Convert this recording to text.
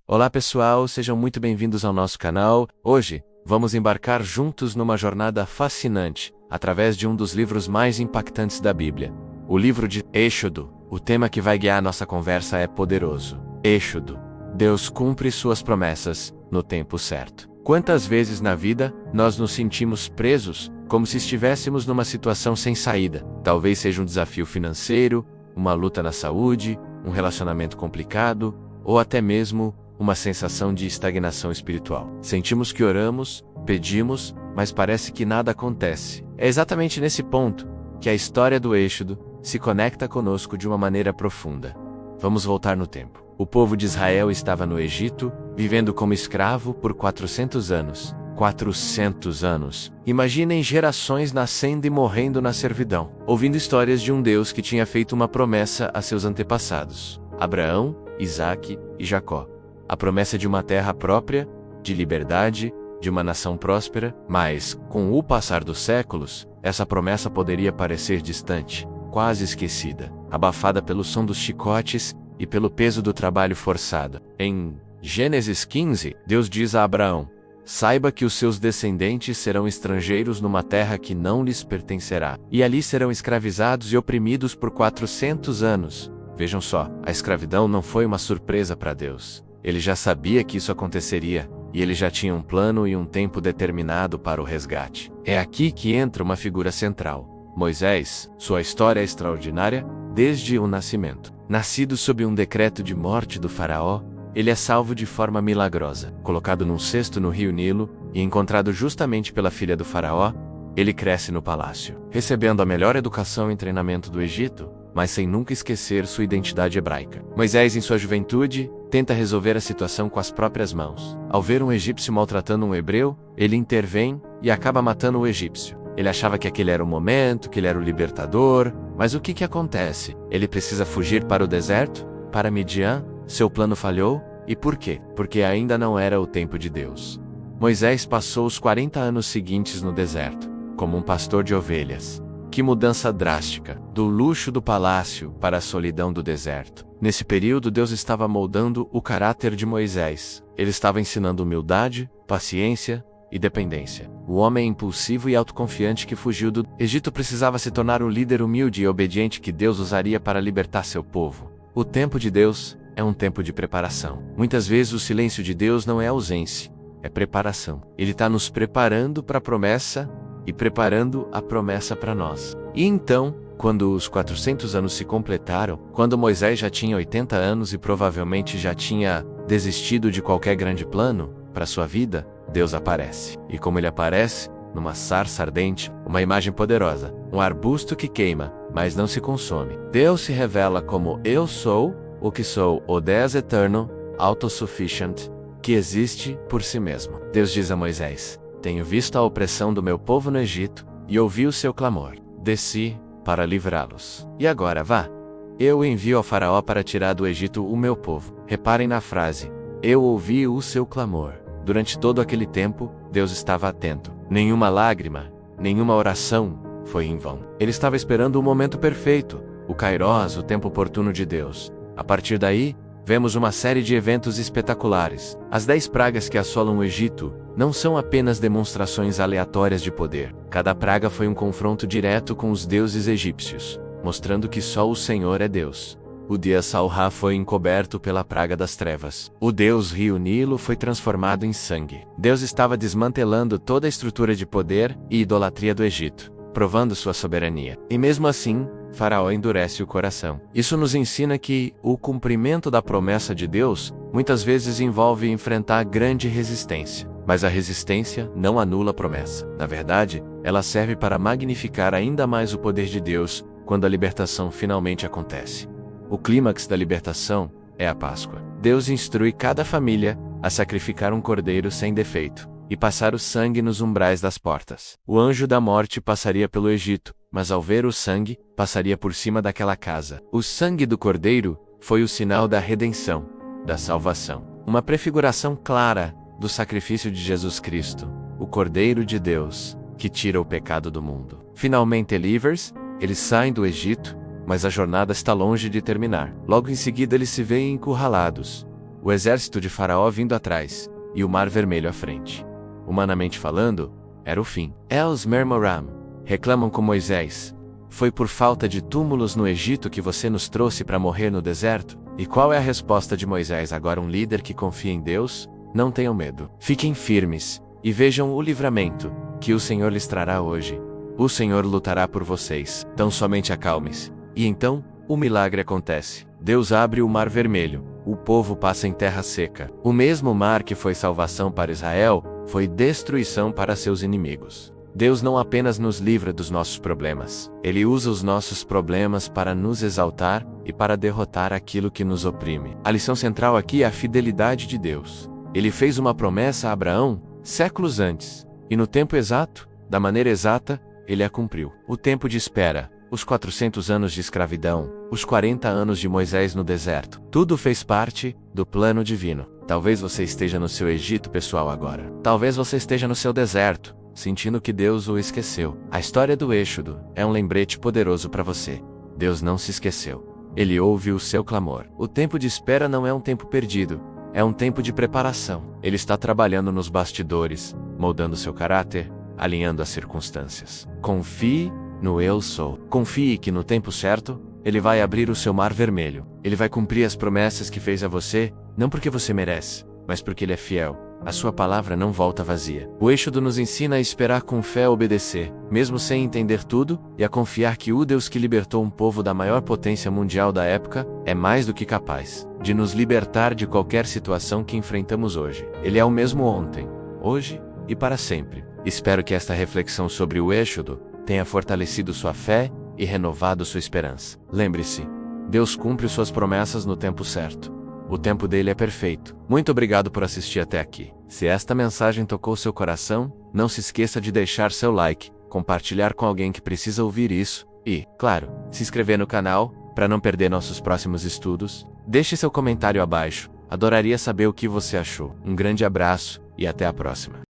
Olá pessoal, sejam muito bem-vindos ao nosso canal. Hoje, vamos embarcar juntos numa jornada fascinante, através de um dos livros mais impactantes da Bíblia, o livro de Êxodo. O tema que vai guiar nossa conversa é poderoso. Êxodo. Deus cumpre suas promessas no tempo certo. Quantas vezes na vida, nós nos sentimos presos, como se estivéssemos numa situação sem saída? Talvez seja um desafio financeiro, uma luta na saúde, um relacionamento complicado, ou até mesmo uma sensação de estagnação espiritual. Sentimos que oramos, pedimos, mas parece que nada acontece. É exatamente nesse ponto que a história do Êxodo se conecta conosco de uma maneira profunda. Vamos voltar no tempo. O povo de Israel estava no Egito, vivendo como escravo por 400 anos. 400 anos. Imaginem gerações nascendo e morrendo na servidão, ouvindo histórias de um Deus que tinha feito uma promessa a seus antepassados, Abraão, Isaque e Jacó. A promessa de uma terra própria, de liberdade, de uma nação próspera, mas, com o passar dos séculos, essa promessa poderia parecer distante, quase esquecida, abafada pelo som dos chicotes e pelo peso do trabalho forçado. Em Gênesis 15, Deus diz a Abraão: saiba que os seus descendentes serão estrangeiros numa terra que não lhes pertencerá, e ali serão escravizados e oprimidos por 400 anos. Vejam só, a escravidão não foi uma surpresa para Deus. Ele já sabia que isso aconteceria, e ele já tinha um plano e um tempo determinado para o resgate. É aqui que entra uma figura central: Moisés. Sua história é extraordinária desde o nascimento. Nascido sob um decreto de morte do faraó, ele é salvo de forma milagrosa. Colocado num cesto no rio Nilo e encontrado justamente pela filha do faraó, ele cresce no palácio, recebendo a melhor educação e treinamento do Egito, mas sem nunca esquecer sua identidade hebraica. Moisés, em sua juventude, tenta resolver a situação com as próprias mãos. Ao ver um egípcio maltratando um hebreu, ele intervém e acaba matando o egípcio. Ele achava que aquele era o momento, que ele era o libertador, mas o que acontece? Ele precisa fugir para o deserto? Para Midian? Seu plano falhou? E por quê? Porque ainda não era o tempo de Deus. Moisés passou os 40 anos seguintes no deserto, como um pastor de ovelhas. Que mudança drástica, do luxo do palácio para a solidão do deserto. Nesse período, Deus estava moldando o caráter de Moisés. Ele estava ensinando humildade, paciência e dependência. O homem impulsivo e autoconfiante que fugiu do Egito precisava se tornar o líder humilde e obediente que Deus usaria para libertar seu povo. O tempo de Deus é um tempo de preparação. Muitas vezes o silêncio de Deus não é ausência, é preparação. Ele está nos preparando para a promessa e preparando a promessa para nós. E então, quando os 400 anos se completaram, quando Moisés já tinha 80 anos e provavelmente já tinha desistido de qualquer grande plano para sua vida, Deus aparece. E como ele aparece? Numa sarça ardente, uma imagem poderosa, um arbusto que queima, mas não se consome. Deus se revela como Eu sou, o que sou, o Deus eterno, autosufficient, que existe por si mesmo. Deus diz a Moisés: tenho visto a opressão do meu povo no Egito, e ouvi o seu clamor. Desci para livrá-los. E agora vá. Eu envio ao faraó para tirar do Egito o meu povo. Reparem na frase: eu ouvi o seu clamor. Durante todo aquele tempo, Deus estava atento. Nenhuma lágrima, nenhuma oração foi em vão. Ele estava esperando o momento perfeito, o Kairós, o tempo oportuno de Deus. A partir daí, vemos uma série de eventos espetaculares. As 10 pragas que assolam o Egito não são apenas demonstrações aleatórias de poder. Cada praga foi um confronto direto com os deuses egípcios, mostrando que só o Senhor é Deus. O Deus Salha foi encoberto pela praga das trevas. O Deus Rio Nilo foi transformado em sangue. Deus estava desmantelando toda a estrutura de poder e idolatria do Egito, provando sua soberania. E mesmo assim, Faraó endurece o coração. Isso nos ensina que o cumprimento da promessa de Deus muitas vezes envolve enfrentar grande resistência. Mas a resistência não anula a promessa. Na verdade, ela serve para magnificar ainda mais o poder de Deus quando a libertação finalmente acontece. O clímax da libertação é a Páscoa. Deus instrui cada família a sacrificar um cordeiro sem defeito e passar o sangue nos umbrais das portas. O anjo da morte passaria pelo Egito, mas ao ver o sangue, passaria por cima daquela casa. O sangue do cordeiro foi o sinal da redenção, da salvação. Uma prefiguração clara do sacrifício de Jesus Cristo, o Cordeiro de Deus, que tira o pecado do mundo. Finalmente livres, eles saem do Egito, mas a jornada está longe de terminar. Logo em seguida eles se veem encurralados. o exército de Faraó vindo atrás, e o Mar Vermelho à frente. Humanamente falando, era o fim. Els Mermoram reclamam com Moisés: foi por falta de túmulos no Egito que você nos trouxe para morrer no deserto? E qual é a resposta de Moisés, agora um líder que confia em Deus? Não tenham medo. Fiquem firmes, e vejam o livramento que o Senhor lhes trará hoje. O Senhor lutará por vocês. Então somente acalme-se. E então, o milagre acontece. Deus abre o Mar Vermelho. O povo passa em terra seca. O mesmo mar que foi salvação para Israel, foi destruição para seus inimigos. Deus não apenas nos livra dos nossos problemas. Ele usa os nossos problemas para nos exaltar e para derrotar aquilo que nos oprime. A lição central aqui é a fidelidade de Deus. Ele fez uma promessa a Abraão séculos antes, e no tempo exato, da maneira exata, ele a cumpriu. O tempo de espera, os 400 anos de escravidão, os 40 anos de Moisés no deserto, tudo fez parte do plano divino. Talvez você esteja no seu Egito pessoal agora. Talvez você esteja no seu deserto, sentindo que Deus o esqueceu. A história do Êxodo é um lembrete poderoso para você. Deus não se esqueceu. Ele ouve o seu clamor. O tempo de espera não é um tempo perdido, é um tempo de preparação. Ele está trabalhando nos bastidores, moldando seu caráter, alinhando as circunstâncias. Confie no Eu Sou. Confie que no tempo certo, Ele vai abrir o seu Mar Vermelho. Ele vai cumprir as promessas que fez a você, não porque você merece, mas porque Ele é fiel. A sua palavra não volta vazia. O Êxodo nos ensina a esperar com fé e obedecer, mesmo sem entender tudo, e a confiar que o Deus que libertou um povo da maior potência mundial da época, é mais do que capaz de nos libertar de qualquer situação que enfrentamos hoje. Ele é o mesmo ontem, hoje e para sempre. Espero que esta reflexão sobre o Êxodo tenha fortalecido sua fé e renovado sua esperança. Lembre-se, Deus cumpre suas promessas no tempo certo. O tempo dele é perfeito. Muito obrigado por assistir até aqui. Se esta mensagem tocou seu coração, não se esqueça de deixar seu like, compartilhar com alguém que precisa ouvir isso e, claro, se inscrever no canal para não perder nossos próximos estudos. Deixe seu comentário abaixo. Adoraria saber o que você achou. Um grande abraço e até a próxima.